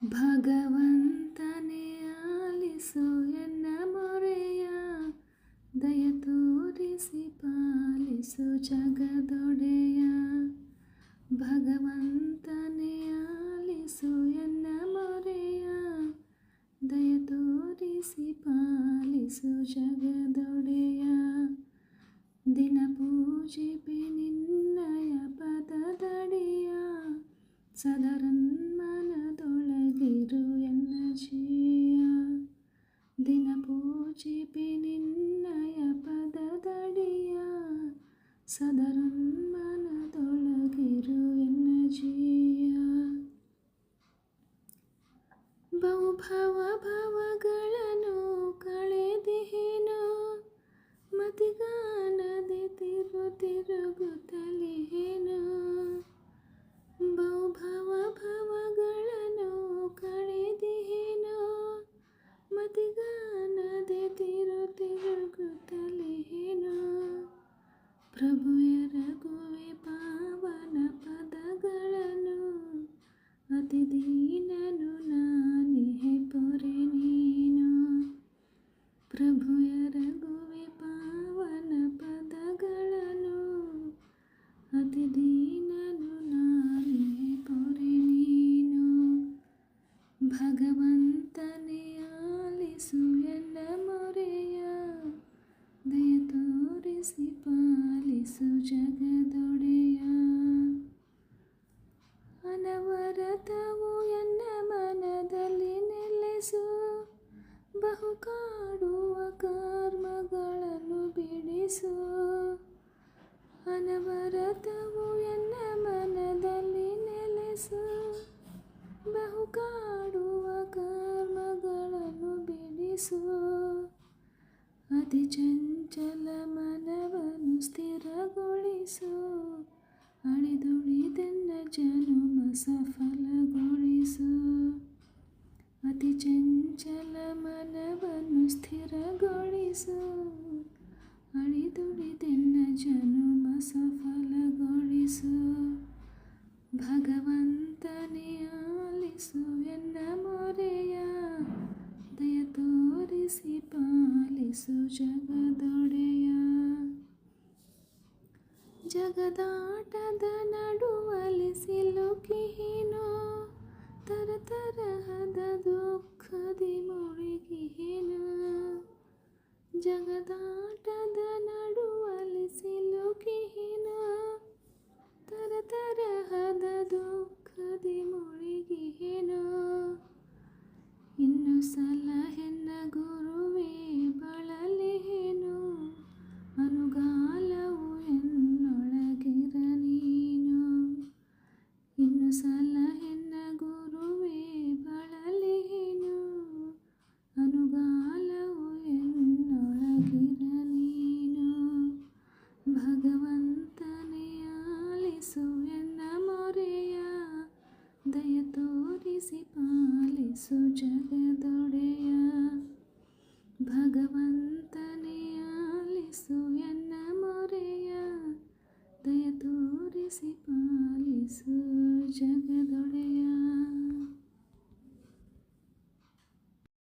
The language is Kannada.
ಭಗವಂತನೇ ಆಲಿಸು ಎನ್ನ ಮೊರೆಯ, ದಯ ತೋರಿಸಿ ಪಾಲಿಸು ಜಗದೊಡೆಯ. ಭಗವಂತನೇ ಆಲಿಸು ಎನ್ನ ಮೊರೆಯ, ದಯ ತೋರಿಸಿ ಪಾಲಿಸು ಜಗದೊಡೆಯ. ದಿನ ಪೂಜಿಪೆ ನಿನ್ನಯ ಪದದಡಿಯ, ಸದರನ್ಮನದೊಳಗಿರು ಎನ್ನ ಜೀಯ. ದಿನ ಪೂಜಿಪೆ ನಿನ್ನಯ ಪದದಡಿಯ, ಸದರನ್ಮನದೊಳಗಿರು ಎನ್ನ ಜೀಯ. ಬಹುಭವ ಭವಗಳನ್ನು ಕಳೆದಿಹೇನು, ಮತಿಗಾನದೆ ತಿರುಗುತ್ತಲಿಹೇನು. ಬಹುಭವ ಭವಗಳನ್ನು ಕಳೆದಿಹೇನು, ಮತಿಗಾನದೆ ತಿರುಗುತ್ತಲಿಹೇನು. ಪ್ರಭು ಎರಗುವೆ ಪಾವನ ಪದಗಳನ್ನು, ಅತಿ ದೀನನು ನಾನಿಹೆ ಪೊರೆ ನೀನು. ಪ್ರಭು ಎರಗುವೆ ಪಾವನ ಪದಗಳನ್ನು, ಅತಿ ದೀನನು ನಾನಿಹೆ ಪೊರೆ ನೀನು. ಭಗವಂತನೇ ಆಲಿಸು ಎನ್ನ ಮೊರೆಯ, ದಯ ತೋರಿಸಿ ಪಾಲಿಸು ಜಗದೊಡೆಯ. ಅನವರತವು ಎನ್ನ ಮನದಲ್ಲಿ ನೆಲೆಸು, ಬಹು ಕಾಡುವ ಕರ್ಮಗಳನ್ನು ಬಿಡಿಸು. ಅನವರತವು ಎನ್ನ ಮನದಲ್ಲಿ ನೆಲೆಸು, ಬಹು ಕಾಡುವ ಕರ್ಮಗಳನ್ನು ಬಿಡಿಸು. ಅತಿ ಚಂಚಲ ಮನವನ್ನು ಸ್ಥಿರಗೊಳಿಸು, ಅಳಿದುಳಿದೆನ್ನ ಜನುಮ ಸಫಲಗೊಳಿಸು. ಅತಿ ಚಂಚಲ ಮನವನ್ನು ಸ್ಥಿರಗೊಳಿಸು, ಅಳಿದುಳಿದೆನ್ನ ಜನುಮ ಸಫಲಗೊಳಿಸು. ಭಗವಂತನೇ ಆಲಿಸು ಎನ್ನ ಮೊರೆಯ, ದಯ ತೋರಿಸಿ ಪಾಲಿಸು ಜಗದೊಡೆಯ. ಜಗದಾಟದ ನಡುವಲ್ಲಿ ಸಿಲುಕಿಹೇನು, ತರತರಹದ ದುಃಖದಿ ಮುಳುಗಿಹೇನು. ಜಗದಾಟದ ನಡುವಲ್ಲಿ ಸಿಲುಕಿಹೇನು, ತರತರಹದ ದುಃಖದಿ ಮುಳುಗಿಹೇನು. ಇನ್ನು ಸಲಹೆನ್ನ ಗುರುವೇ ಬಳಲಿಹೇನು, ಅನುಗಾಲವು ಎನ್ನೊಳಗಿರ ನೀನು. ಇನ್ನು ಸಲಹೆನ್ನ ಗುರುವೇ ಬಳಲಿಹೇನು, ಅನುಗಾಲವು ಎನ್ನೊಳಗಿರ ನೀನು. ಭಗವಂತನೇ ಆಲಿಸು ಎನ್ನ ಮೊರೆಯ, ದಯ ತೋರಿಸಿ ಪಾಲಿಸು ಜಗದೊಡೆಯ. ಭಗವಂತನೇ ಆಲಿಸು